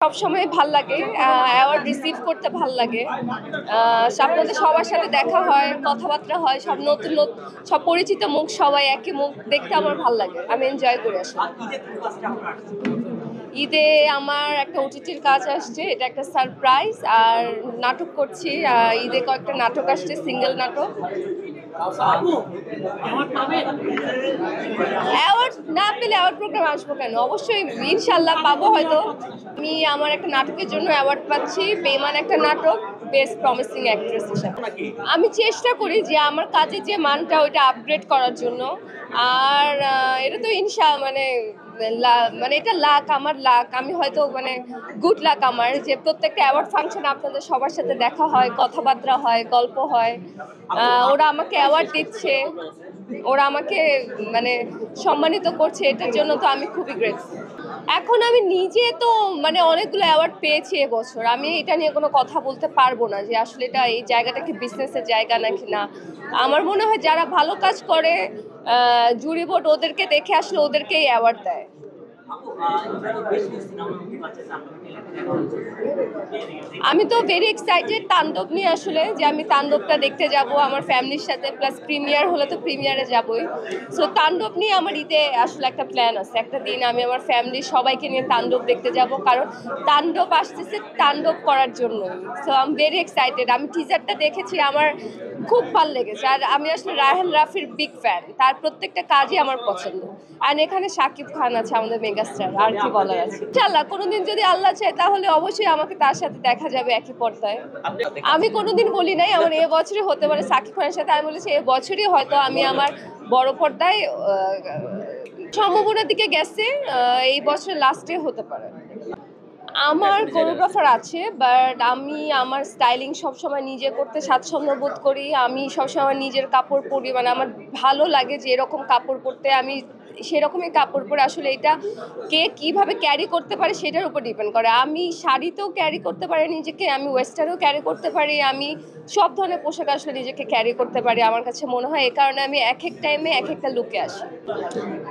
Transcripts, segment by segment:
সবসময় ভাল লাগে, অ্যাওয়ার্ড রিসিভ করতে ভাল লাগে। আপনাদের সবার সাথে দেখা হয়, কথাবার্তা হয়, সব নতুন নতুন সব পরিচিত মুখ, সবাই একই মুখ দেখতে আমার ভাল লাগে। আমি এনজয় করি আসলে। ঈদে আমার একটা ওটিটির কাজ আসছে, এটা একটা সারপ্রাইজ। আর নাটক করছি, ঈদে কয়েকটা নাটক আসছে, সিঙ্গেল নাটক। অ্যাওয়ার্ড না পেলে অ্যাওয়ার্ড প্রোগ্রাম আসবো কেন? অবশ্যই ইনশাল্লাহ পাবো হয়তো। আমি আমার একটা নাটকের জন্য অ্যাওয়ার্ড পাচ্ছি, বেমান একটা নাটক, বেস্ট প্রমিসিং অ্যাক্ট্রেস হিসাবে। আমি চেষ্টা করি যে আমার কাজের যে মানটা ওইটা আপগ্রেড করার জন্য। আর এটা তো মানে এটা লাক, আমার লাক। আমি হয়তো গুড লাক আমার যে প্রত্যেকটা অ্যাওয়ার্ড ফাংশনে আপনাদের সবার সাথে দেখা হয়, কথাবার্তা হয়, গল্প হয়। ওরা আমাকে অ্যাওয়ার্ড দিচ্ছে, ওরা আমাকে সম্মানিত করছে, এটার জন্য তো আমি খুবই গ্রেটফুল। এখন আমি নিজে তো অনেকগুলো অ্যাওয়ার্ড পেয়েছি এবছর। আমি এটা নিয়ে কোনো কথা বলতে পারবো না যে আসলে এটা এই জায়গাটা কি বিজনেসের জায়গা নাকি না। আমার মনে হয় যারা ভালো কাজ করে, জুরি বোর্ড ওদেরকে দেখে আসলে ওদেরকেই অ্যাওয়ার্ড দেয়। আমি তো ভেরি এক্সাইটেড তাণ্ডব নিয়ে আসলে, যে আমি তাণ্ডবটা দেখতে যাব আমার ফ্যামিলির সাথে, প্লাস প্রিমিয়ার হলে তো প্রিমিয়ারে যাবই। সো তাণ্ডব নিয়ে আমার ঈদে আসলে একটা প্ল্যান আছে, একটা দিন আমি আমার ফ্যামিলির সবাইকে নিয়ে তাণ্ডব দেখতে যাব, কারণ তাণ্ডব আসতেছে তাণ্ডব করার জন্যই। So I am very excited. আমি টিজারটা দেখেছি, আমার খুব ভালো লেগেছে। আর আমি আসলে রায়হান রাফির বিগ ফ্যান, তার প্রত্যেকটা কাজই আমার পছন্দ। আর এখানে শাকিব খান আছে, আমাদের মেগাস্টার, আর কি বলার আছে। ইনশাআল্লাহ কোনোদিন যদি আল্লাহ চায় তাহলে অবশ্যই আমাকে তার সাথে দেখা যাবে একই পর্দায়। আমি কোনোদিন বলি নাই আমার এবছরই হতে পারে শাকিব খানের সাথে, আমি বলেছি এবছরই হয়তো আমি আমার বড় পর্দায় সম্ভাবনার দিকে গেছে, এই বছর লাস্টে হতে পারে। আমার কোরিওগ্রাফার আছে, বাট আমি আমার স্টাইলিং সবসময় নিজে করতে স্বাচ্ছন্দ্য বোধ করি। আমি সবসময় নিজের কাপড় পরি, আমার ভালো লাগে যে এরকম কাপড় পরতে, আমি সেরকমই কাপড় পরে। আসলে এটা কে কীভাবে ক্যারি করতে পারে সেটার উপর ডিপেন্ড করে। আমি শাড়িতেও ক্যারি করতে পারি নিজেকে, আমি ওয়েস্টার্নেও ক্যারি করতে পারি, আমি সব ধরনের পোশাক আসলে নিজেকে ক্যারি করতে পারি। আমার কাছে মনে হয় এই কারণে আমি এক এক টাইমে এক একটা লুকে আসি।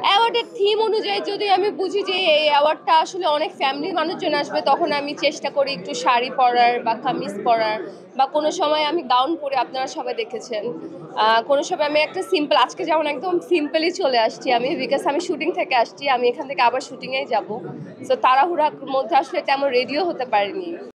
অ্যাওয়ার্ডের থিম অনুযায়ী যদি আমি বুঝি যে এই অ্যাওয়ার্ডটা আসলে অনেক ফ্যামিলির মানুষজন আসবে, তখন আমি চেষ্টা করি একটু শাড়ি পরার বা কামিজ পরার, বা কোনো সময় আমি গাউন পরে, আপনারা সবাই দেখেছেন। কোনো সময় আমি একটা সিম্পল, আজকে যেমন একদম সিম্পলই চলে আসছি আমি, বিকজ আমি শুটিং থেকে আসছি, আমি এখান থেকে আবার শুটিংয়েই যাব। সো তাড়াহুড়ার মধ্যে আসলে তেমন রেডিও হতে পারিনি।